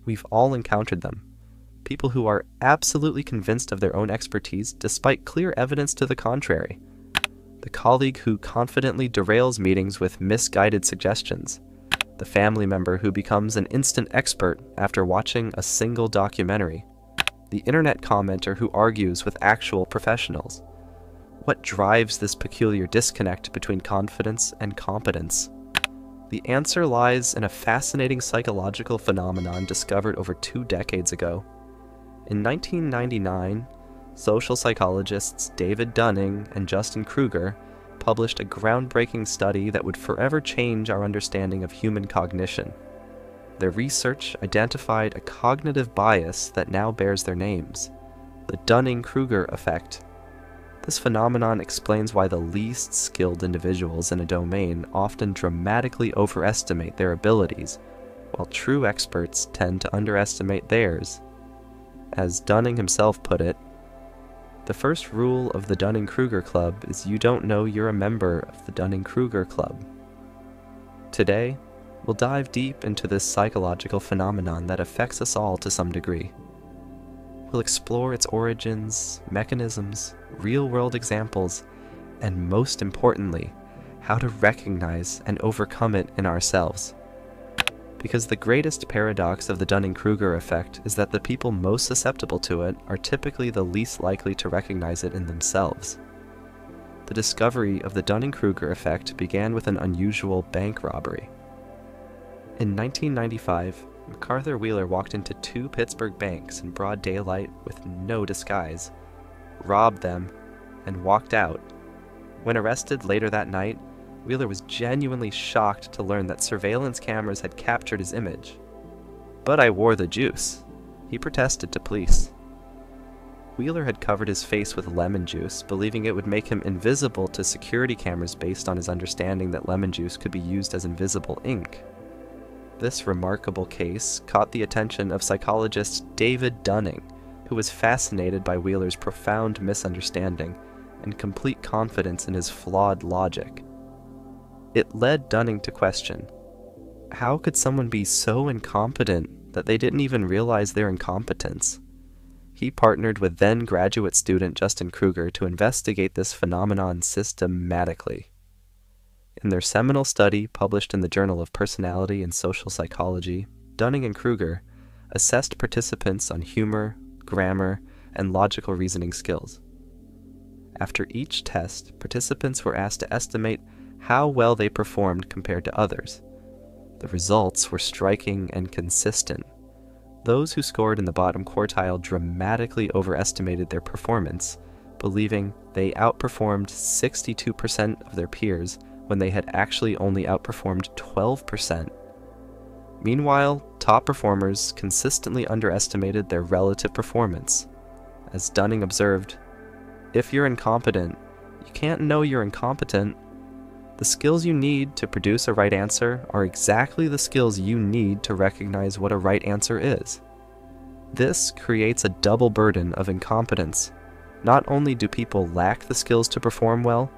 We've all encountered them. People who are absolutely convinced of their own expertise despite clear evidence to the contrary. The colleague who confidently derails meetings with misguided suggestions. The family member who becomes an instant expert after watching a single documentary. The internet commenter who argues with actual professionals. What drives this peculiar disconnect between confidence and competence? The answer lies in a fascinating psychological phenomenon discovered over 2 decades ago. In 1999, social psychologists David Dunning and Dunning-Kruger published a groundbreaking study that would forever change our understanding of human cognition. Their research identified a cognitive bias that now bears their names, the Dunning-Kruger effect. This phenomenon explains why the least skilled individuals in a domain often dramatically overestimate their abilities, while true experts tend to underestimate theirs. As Dunning himself put it, the first rule of the Dunning-Kruger Club is you don't know you're a member of the Dunning-Kruger Club. Today, we'll dive deep into this psychological phenomenon that affects us all to some degree. We'll explore its origins, mechanisms, real-world examples, and most importantly, how to recognize and overcome it in ourselves. Because the greatest paradox of the Dunning-Kruger effect is that the people most susceptible to it are typically the least likely to recognize it in themselves. The discovery of the Dunning-Kruger effect began with an unusual bank robbery. In 1995, MacArthur Wheeler walked into 2 Pittsburgh banks in broad daylight with no disguise, robbed them, and walked out. When arrested later that night, Wheeler was genuinely shocked to learn that surveillance cameras had captured his image. "But I wore the juice," he protested to police. Wheeler had covered his face with lemon juice, believing it would make him invisible to security cameras based on his understanding that lemon juice could be used as invisible ink. This remarkable case caught the attention of psychologist David Dunning, who was fascinated by Wheeler's profound misunderstanding and complete confidence in his flawed logic. It led Dunning to question, how could someone be so incompetent that they didn't even realize their incompetence? He partnered with then graduate student Dunning-Kruger to investigate this phenomenon systematically. In their seminal study published in the Journal of Personality and Social Psychology, Dunning and Kruger assessed participants on humor, grammar, and logical reasoning skills. After each test, participants were asked to estimate how well they performed compared to others. The results were striking and consistent. Those who scored in the bottom quartile dramatically overestimated their performance, believing they outperformed 62% of their peers when they had actually only outperformed 12%. Meanwhile, top performers consistently underestimated their relative performance. As Dunning observed, if you're incompetent, you can't know you're incompetent. The skills you need to produce a right answer are exactly the skills you need to recognize what a right answer is. This creates a double burden of incompetence. Not only do people lack the skills to perform well,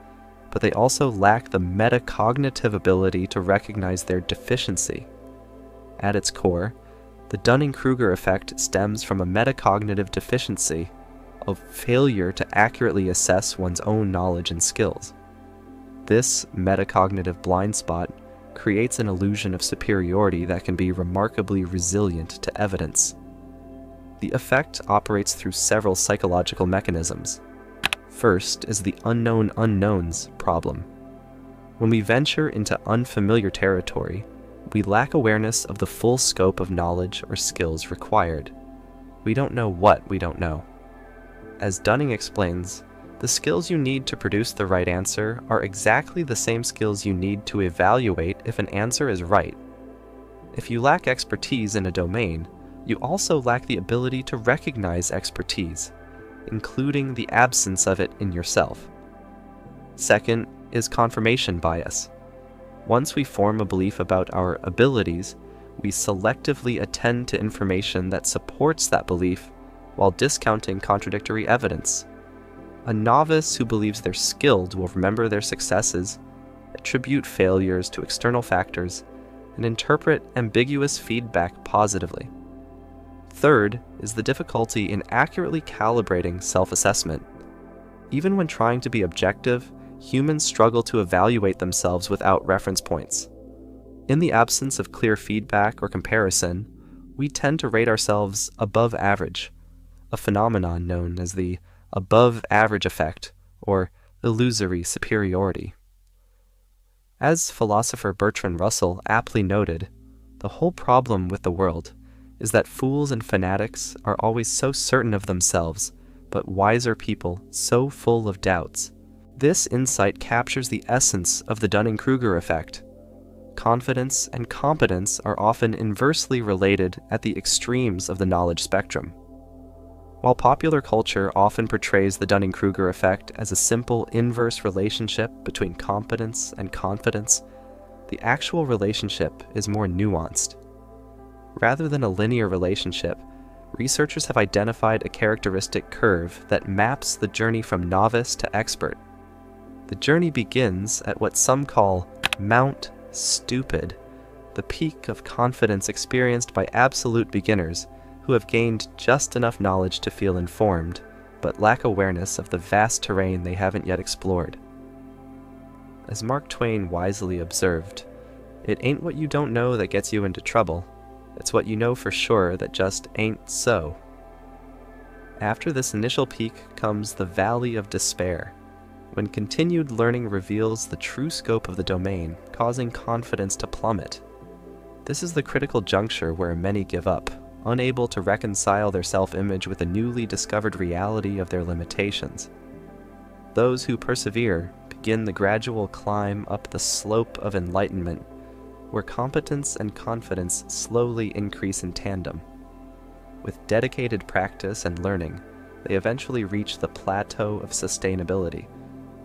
but they also lack the metacognitive ability to recognize their deficiency. At its core, the Dunning-Kruger effect stems from a metacognitive deficiency of failure to accurately assess one's own knowledge and skills. This metacognitive blind spot creates an illusion of superiority that can be remarkably resilient to evidence. The effect operates through several psychological mechanisms. First is the unknown unknowns problem. When we venture into unfamiliar territory, we lack awareness of the full scope of knowledge or skills required. We don't know what we don't know. As Dunning explains, the skills you need to produce the right answer are exactly the same skills you need to evaluate if an answer is right. If you lack expertise in a domain, you also lack the ability to recognize expertise, including the absence of it in yourself. Second is confirmation bias. Once we form a belief about our abilities, we selectively attend to information that supports that belief while discounting contradictory evidence. A novice who believes they're skilled will remember their successes, attribute failures to external factors, and interpret ambiguous feedback positively. Third is the difficulty in accurately calibrating self-assessment. Even when trying to be objective, humans struggle to evaluate themselves without reference points. In the absence of clear feedback or comparison, we tend to rate ourselves above average, a phenomenon known as the above-average effect or illusory superiority. As philosopher Bertrand Russell aptly noted, the whole problem with the world is that fools and fanatics are always so certain of themselves, but wiser people so full of doubts. This insight captures the essence of the Dunning-Kruger effect. Confidence and competence are often inversely related at the extremes of the knowledge spectrum. While popular culture often portrays the Dunning-Kruger effect as a simple inverse relationship between competence and confidence, the actual relationship is more nuanced. Rather than a linear relationship, researchers have identified a characteristic curve that maps the journey from novice to expert. The journey begins at what some call Mount Stupid, the peak of confidence experienced by absolute beginners who have gained just enough knowledge to feel informed, but lack awareness of the vast terrain they haven't yet explored. As Mark Twain wisely observed, "It ain't what you don't know that gets you into trouble. It's what you know for sure that just ain't so." After this initial peak comes the valley of despair, when continued learning reveals the true scope of the domain, causing confidence to plummet. This is the critical juncture where many give up, unable to reconcile their self-image with the newly discovered reality of their limitations. Those who persevere begin the gradual climb up the slope of enlightenment, where competence and confidence slowly increase in tandem. With dedicated practice and learning, they eventually reach the plateau of sustainability,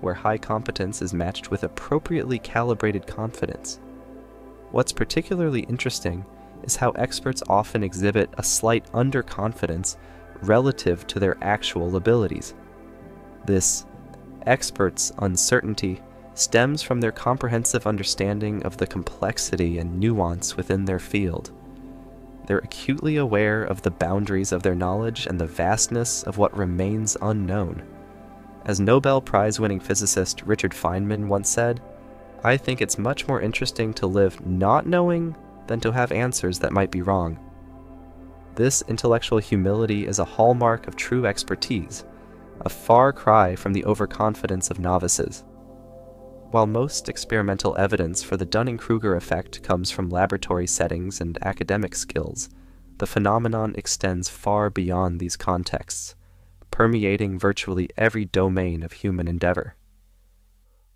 where high competence is matched with appropriately calibrated confidence. What's particularly interesting is how experts often exhibit a slight underconfidence relative to their actual abilities. This expert's uncertainty stems from their comprehensive understanding of the complexity and nuance within their field. They're acutely aware of the boundaries of their knowledge and the vastness of what remains unknown. As Nobel Prize-winning physicist Richard Feynman once said, "I think it's much more interesting to live not knowing than to have answers that might be wrong." This intellectual humility is a hallmark of true expertise, a far cry from the overconfidence of novices. While most experimental evidence for the Dunning-Kruger effect comes from laboratory settings and academic skills, the phenomenon extends far beyond these contexts, permeating virtually every domain of human endeavor.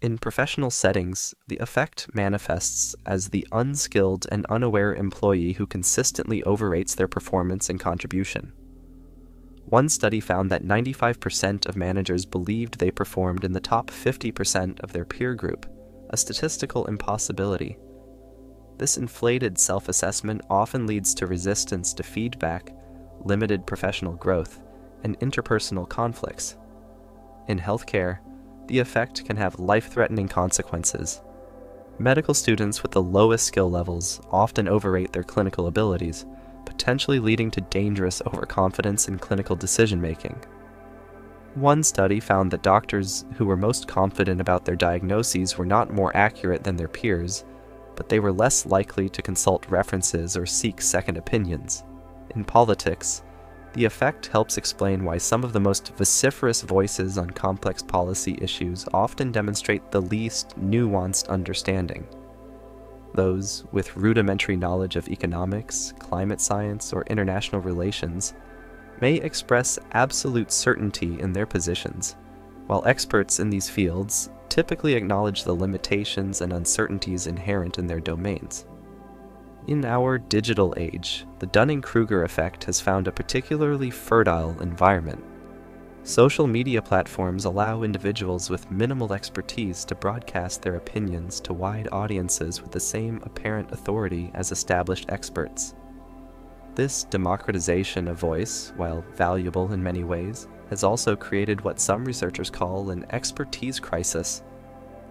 In professional settings, the effect manifests as the unskilled and unaware employee who consistently overrates their performance and contribution. One study found that 95% of managers believed they performed in the top 50% of their peer group, a statistical impossibility. This inflated self-assessment often leads to resistance to feedback, limited professional growth, and interpersonal conflicts. In healthcare, the effect can have life-threatening consequences. Medical students with the lowest skill levels often overrate their clinical abilities, potentially leading to dangerous overconfidence in clinical decision-making. One study found that doctors who were most confident about their diagnoses were not more accurate than their peers, but they were less likely to consult references or seek second opinions. In politics, the effect helps explain why some of the most vociferous voices on complex policy issues often demonstrate the least nuanced understanding. Those with rudimentary knowledge of economics, climate science, or international relations may express absolute certainty in their positions, while experts in these fields typically acknowledge the limitations and uncertainties inherent in their domains. In our digital age, the Dunning-Kruger effect has found a particularly fertile environment. Social media platforms allow individuals with minimal expertise to broadcast their opinions to wide audiences with the same apparent authority as established experts. This democratization of voice, while valuable in many ways, has also created what some researchers call an expertise crisis,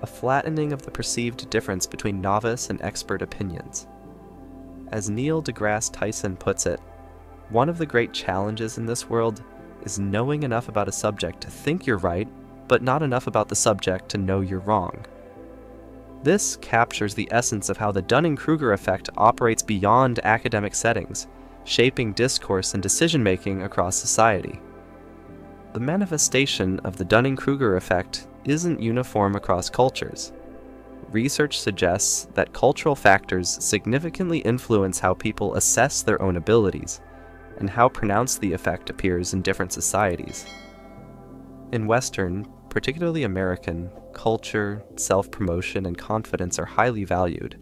a flattening of the perceived difference between novice and expert opinions. As Neil deGrasse Tyson puts it, One of the great challenges in this world is knowing enough about a subject to think you're right, but not enough about the subject to know you're wrong. This captures the essence of how the Dunning-Kruger effect operates beyond academic settings, shaping discourse and decision-making across society. The manifestation of the Dunning-Kruger effect isn't uniform across cultures. Research suggests that cultural factors significantly influence how people assess their own abilities, and how pronounced the effect appears in different societies. In Western, particularly American, culture, self-promotion, and confidence are highly valued.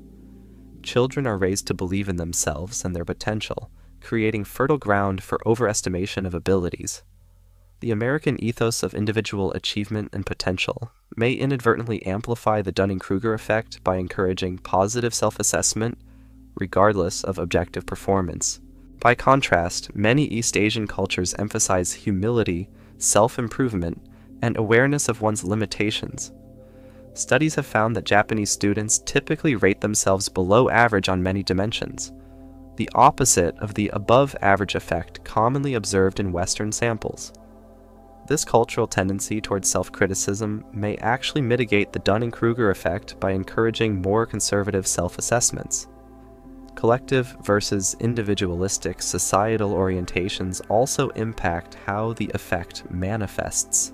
Children are raised to believe in themselves and their potential, creating fertile ground for overestimation of abilities. The American ethos of individual achievement and potential may inadvertently amplify the Dunning-Kruger effect by encouraging positive self-assessment, regardless of objective performance. By contrast, many East Asian cultures emphasize humility, self-improvement, and awareness of one's limitations. Studies have found that Japanese students typically rate themselves below average on many dimensions, the opposite of the above-average effect commonly observed in Western samples. This cultural tendency towards self-criticism may actually mitigate the Dunning-Kruger effect by encouraging more conservative self-assessments. Collective versus individualistic societal orientations also impact how the effect manifests.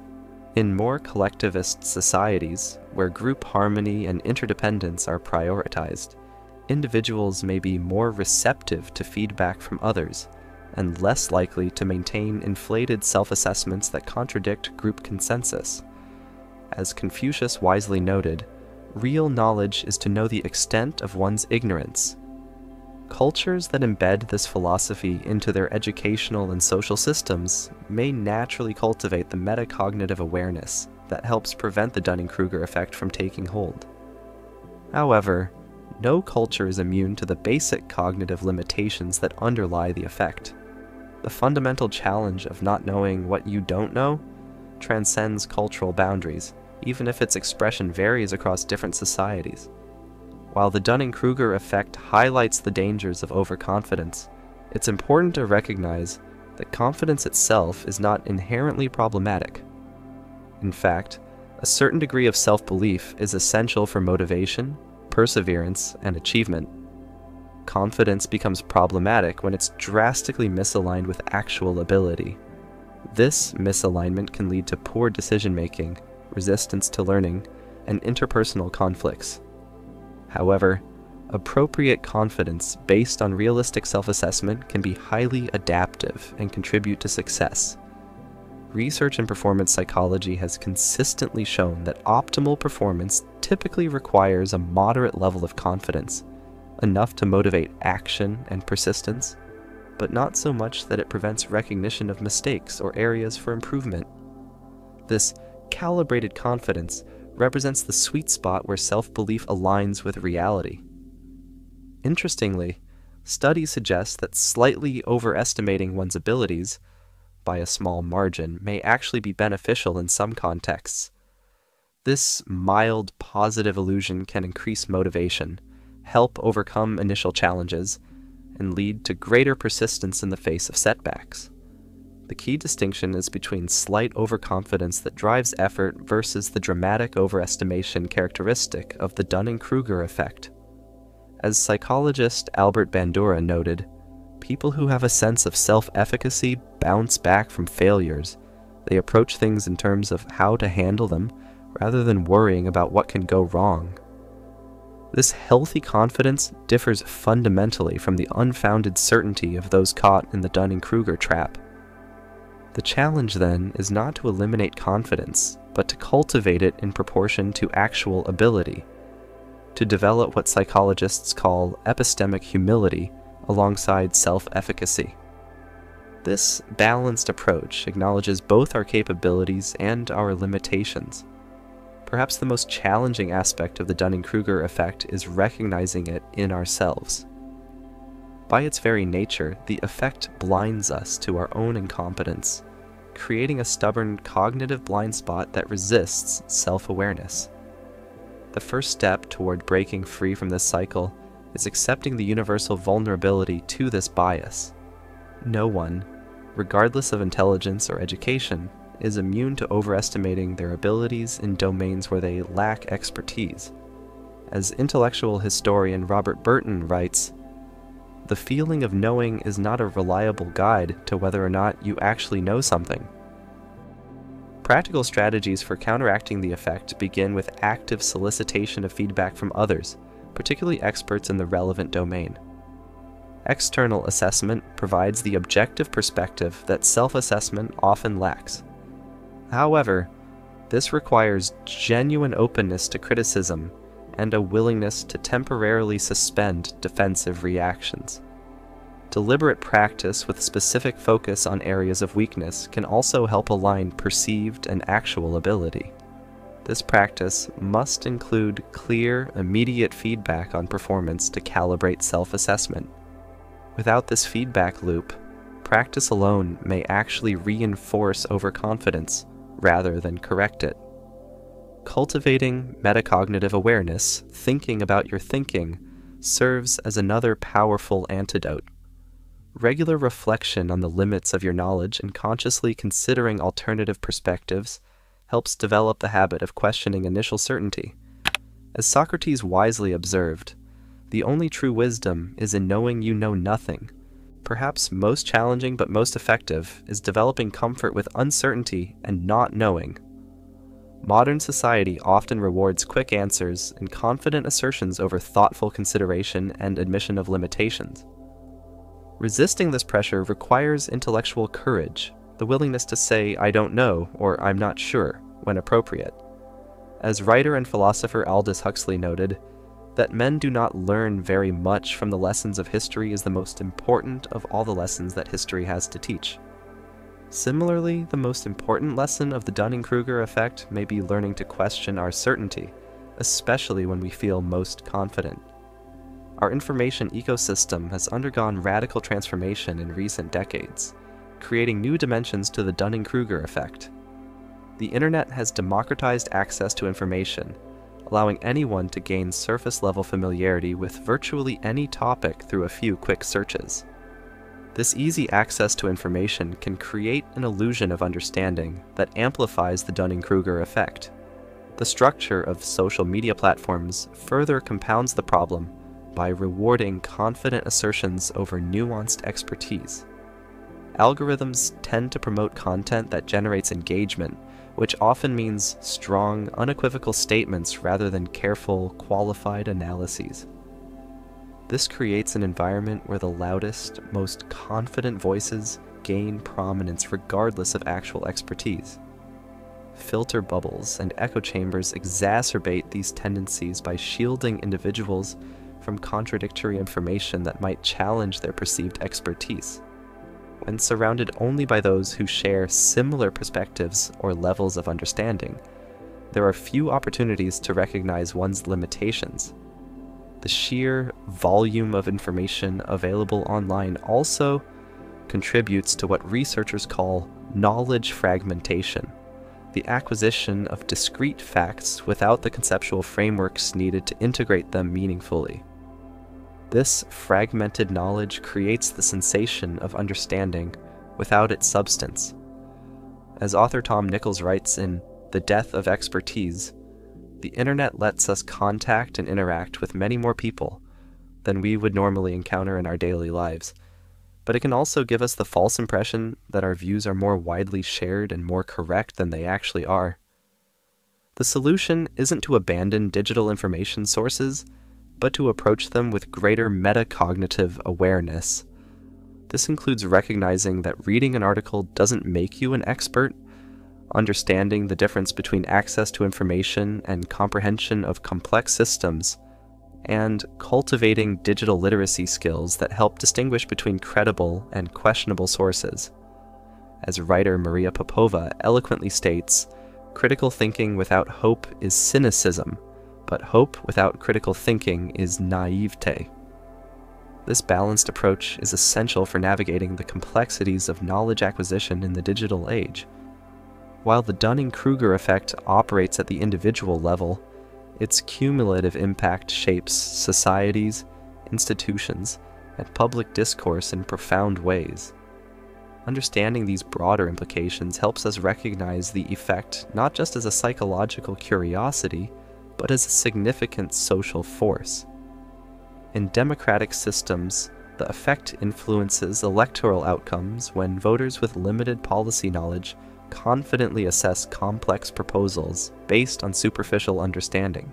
In more collectivist societies, where group harmony and interdependence are prioritized, individuals may be more receptive to feedback from others, and less likely to maintain inflated self-assessments that contradict group consensus. As Confucius wisely noted, real knowledge is to know the extent of one's ignorance. Cultures that embed this philosophy into their educational and social systems may naturally cultivate the metacognitive awareness that helps prevent the Dunning-Kruger effect from taking hold. However, no culture is immune to the basic cognitive limitations that underlie the effect. The fundamental challenge of not knowing what you don't know transcends cultural boundaries, even if its expression varies across different societies. While the Dunning-Kruger effect highlights the dangers of overconfidence, it's important to recognize that confidence itself is not inherently problematic. In fact, a certain degree of self-belief is essential for motivation, perseverance, and achievement. Confidence becomes problematic when it's drastically misaligned with actual ability. This misalignment can lead to poor decision-making, resistance to learning, and interpersonal conflicts. However, appropriate confidence based on realistic self-assessment can be highly adaptive and contribute to success. Research in performance psychology has consistently shown that optimal performance typically requires a moderate level of confidence, enough to motivate action and persistence, but not so much that it prevents recognition of mistakes or areas for improvement. This calibrated confidence represents the sweet spot where self-belief aligns with reality. Interestingly, studies suggest that slightly overestimating one's abilities, by a small margin, may actually be beneficial in some contexts. This mild positive illusion can increase motivation, help overcome initial challenges, and lead to greater persistence in the face of setbacks. The key distinction is between slight overconfidence that drives effort versus the dramatic overestimation characteristic of the Dunning-Kruger effect. As psychologist Albert Bandura noted, people who have a sense of self-efficacy bounce back from failures. They approach things in terms of how to handle them, rather than worrying about what can go wrong. This healthy confidence differs fundamentally from the unfounded certainty of those caught in the Dunning-Kruger trap. The challenge, then, is not to eliminate confidence, but to cultivate it in proportion to actual ability, to develop what psychologists call epistemic humility alongside self-efficacy. This balanced approach acknowledges both our capabilities and our limitations. Perhaps the most challenging aspect of the Dunning-Kruger effect is recognizing it in ourselves. By its very nature, the effect blinds us to our own incompetence, creating a stubborn cognitive blind spot that resists self-awareness. The first step toward breaking free from this cycle is accepting the universal vulnerability to this bias. No one, regardless of intelligence or education, is immune to overestimating their abilities in domains where they lack expertise. As intellectual historian Robert Burton writes, "The feeling of knowing is not a reliable guide to whether or not you actually know something." Practical strategies for counteracting the effect begin with active solicitation of feedback from others, particularly experts in the relevant domain. External assessment provides the objective perspective that self-assessment often lacks. However, this requires genuine openness to criticism and a willingness to temporarily suspend defensive reactions. Deliberate practice with specific focus on areas of weakness can also help align perceived and actual ability. This practice must include clear, immediate feedback on performance to calibrate self-assessment. Without this feedback loop, practice alone may actually reinforce overconfidence rather than correct it. Cultivating metacognitive awareness, thinking about your thinking, serves as another powerful antidote. Regular reflection on the limits of your knowledge and consciously considering alternative perspectives helps develop the habit of questioning initial certainty. As Socrates wisely observed, the only true wisdom is in knowing you know nothing. Perhaps most challenging but most effective is developing comfort with uncertainty and not knowing. Modern society often rewards quick answers and confident assertions over thoughtful consideration and admission of limitations. Resisting this pressure requires intellectual courage, the willingness to say "I don't know" or "I'm not sure" when appropriate. As writer and philosopher Aldous Huxley noted, that men do not learn very much from the lessons of history is the most important of all the lessons that history has to teach. Similarly, the most important lesson of the Dunning-Kruger effect may be learning to question our certainty, especially when we feel most confident. Our information ecosystem has undergone radical transformation in recent decades, creating new dimensions to the Dunning-Kruger effect. The internet has democratized access to information, allowing anyone to gain surface-level familiarity with virtually any topic through a few quick searches. This easy access to information can create an illusion of understanding that amplifies the Dunning-Kruger effect. The structure of social media platforms further compounds the problem by rewarding confident assertions over nuanced expertise. Algorithms tend to promote content that generates engagement, which often means strong, unequivocal statements rather than careful, qualified analyses. This creates an environment where the loudest, most confident voices gain prominence regardless of actual expertise. Filter bubbles and echo chambers exacerbate these tendencies by shielding individuals from contradictory information that might challenge their perceived expertise. When surrounded only by those who share similar perspectives or levels of understanding, there are few opportunities to recognize one's limitations. The sheer volume of information available online also contributes to what researchers call knowledge fragmentation, the acquisition of discrete facts without the conceptual frameworks needed to integrate them meaningfully. This fragmented knowledge creates the sensation of understanding without its substance. As author Tom Nichols writes in The Death of Expertise, the internet lets us contact and interact with many more people than we would normally encounter in our daily lives, but it can also give us the false impression that our views are more widely shared and more correct than they actually are. The solution isn't to abandon digital information sources, but to approach them with greater metacognitive awareness. This includes recognizing that reading an article doesn't make you an expert, understanding the difference between access to information and comprehension of complex systems, and cultivating digital literacy skills that help distinguish between credible and questionable sources. As writer Maria Popova eloquently states, critical thinking without hope is cynicism, but hope without critical thinking is naivete. This balanced approach is essential for navigating the complexities of knowledge acquisition in the digital age. While the Dunning-Kruger effect operates at the individual level, its cumulative impact shapes societies, institutions, and public discourse in profound ways. Understanding these broader implications helps us recognize the effect not just as a psychological curiosity, but as a significant social force. In democratic systems, the effect influences electoral outcomes when voters with limited policy knowledge confidently assess complex proposals based on superficial understanding.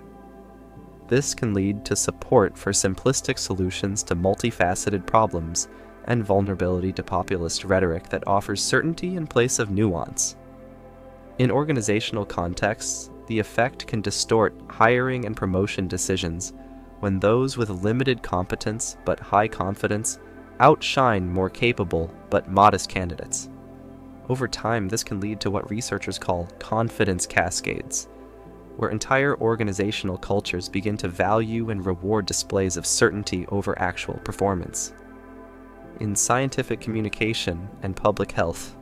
This can lead to support for simplistic solutions to multifaceted problems and vulnerability to populist rhetoric that offers certainty in place of nuance. In organizational contexts, the effect can distort hiring and promotion decisions when those with limited competence but high confidence outshine more capable but modest candidates. Over time, this can lead to what researchers call confidence cascades, where entire organizational cultures begin to value and reward displays of certainty over actual performance. In scientific communication and public health,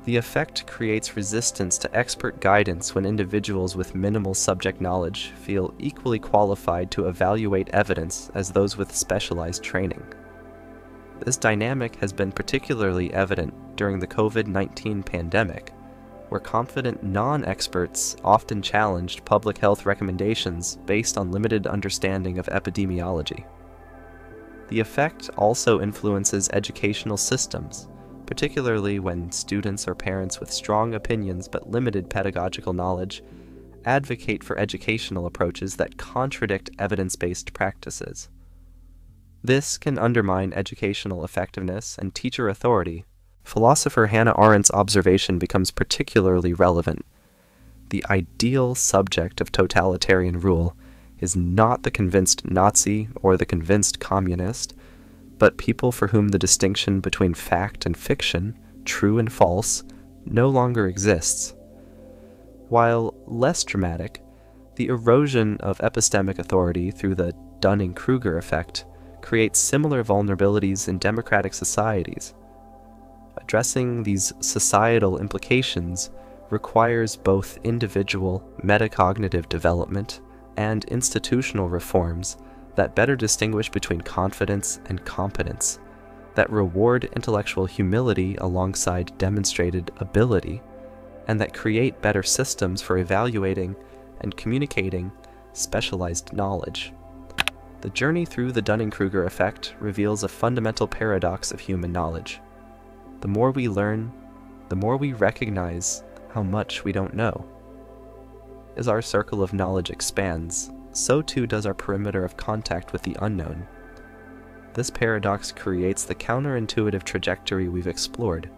the effect creates resistance to expert guidance when individuals with minimal subject knowledge feel equally qualified to evaluate evidence as those with specialized training. This dynamic has been particularly evident during the COVID-19 pandemic, where confident non-experts often challenged public health recommendations based on limited understanding of epidemiology. The effect also influences educational systems, particularly when students or parents with strong opinions but limited pedagogical knowledge advocate for educational approaches that contradict evidence-based practices. This can undermine educational effectiveness and teacher authority. Philosopher Hannah Arendt's observation becomes particularly relevant. The ideal subject of totalitarian rule is not the convinced Nazi or the convinced communist, but people for whom the distinction between fact and fiction, true and false, no longer exists. While less dramatic, the erosion of epistemic authority through the Dunning-Kruger effect creates similar vulnerabilities in democratic societies. Addressing these societal implications requires both individual metacognitive development and institutional reforms that better distinguish between confidence and competence, that reward intellectual humility alongside demonstrated ability, and that create better systems for evaluating and communicating specialized knowledge. The journey through the Dunning-Kruger effect reveals a fundamental paradox of human knowledge. The more we learn, the more we recognize how much we don't know. As our circle of knowledge expands, so too does our perimeter of contact with the unknown. This paradox creates the counterintuitive trajectory we've explored,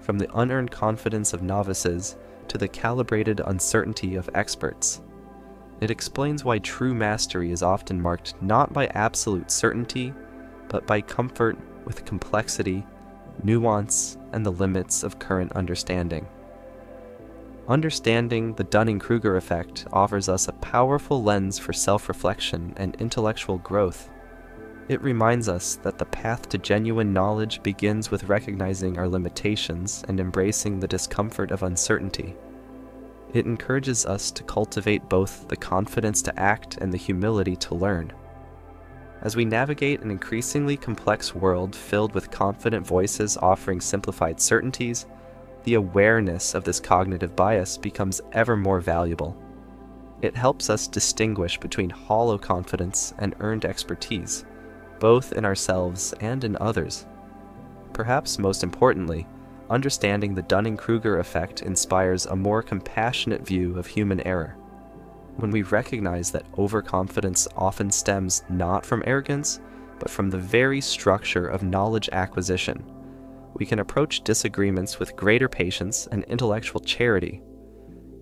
from the unearned confidence of novices to the calibrated uncertainty of experts. It explains why true mastery is often marked not by absolute certainty, but by comfort with complexity, nuance, and the limits of current understanding. Understanding the Dunning-Kruger effect offers us a powerful lens for self-reflection and intellectual growth. It reminds us that the path to genuine knowledge begins with recognizing our limitations and embracing the discomfort of uncertainty. It encourages us to cultivate both the confidence to act and the humility to learn. As we navigate an increasingly complex world filled with confident voices offering simplified certainties, the awareness of this cognitive bias becomes ever more valuable. It helps us distinguish between hollow confidence and earned expertise, both in ourselves and in others. Perhaps most importantly, understanding the Dunning-Kruger effect inspires a more compassionate view of human error. When we recognize that overconfidence often stems not from arrogance, but from the very structure of knowledge acquisition, we can approach disagreements with greater patience and intellectual charity.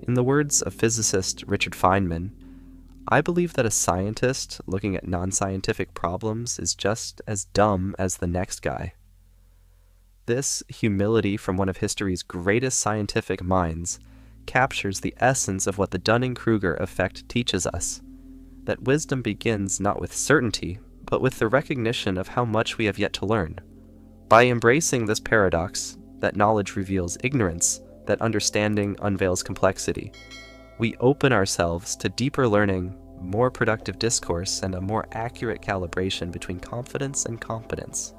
In the words of physicist Richard Feynman, "I believe that a scientist looking at non-scientific problems is just as dumb as the next guy." This humility from one of history's greatest scientific minds captures the essence of what the Dunning-Kruger effect teaches us, that wisdom begins not with certainty, but with the recognition of how much we have yet to learn. By embracing this paradox, that knowledge reveals ignorance, that understanding unveils complexity, we open ourselves to deeper learning, more productive discourse, and a more accurate calibration between confidence and competence.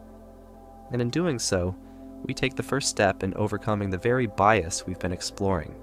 And in doing so, we take the first step in overcoming the very bias we've been exploring.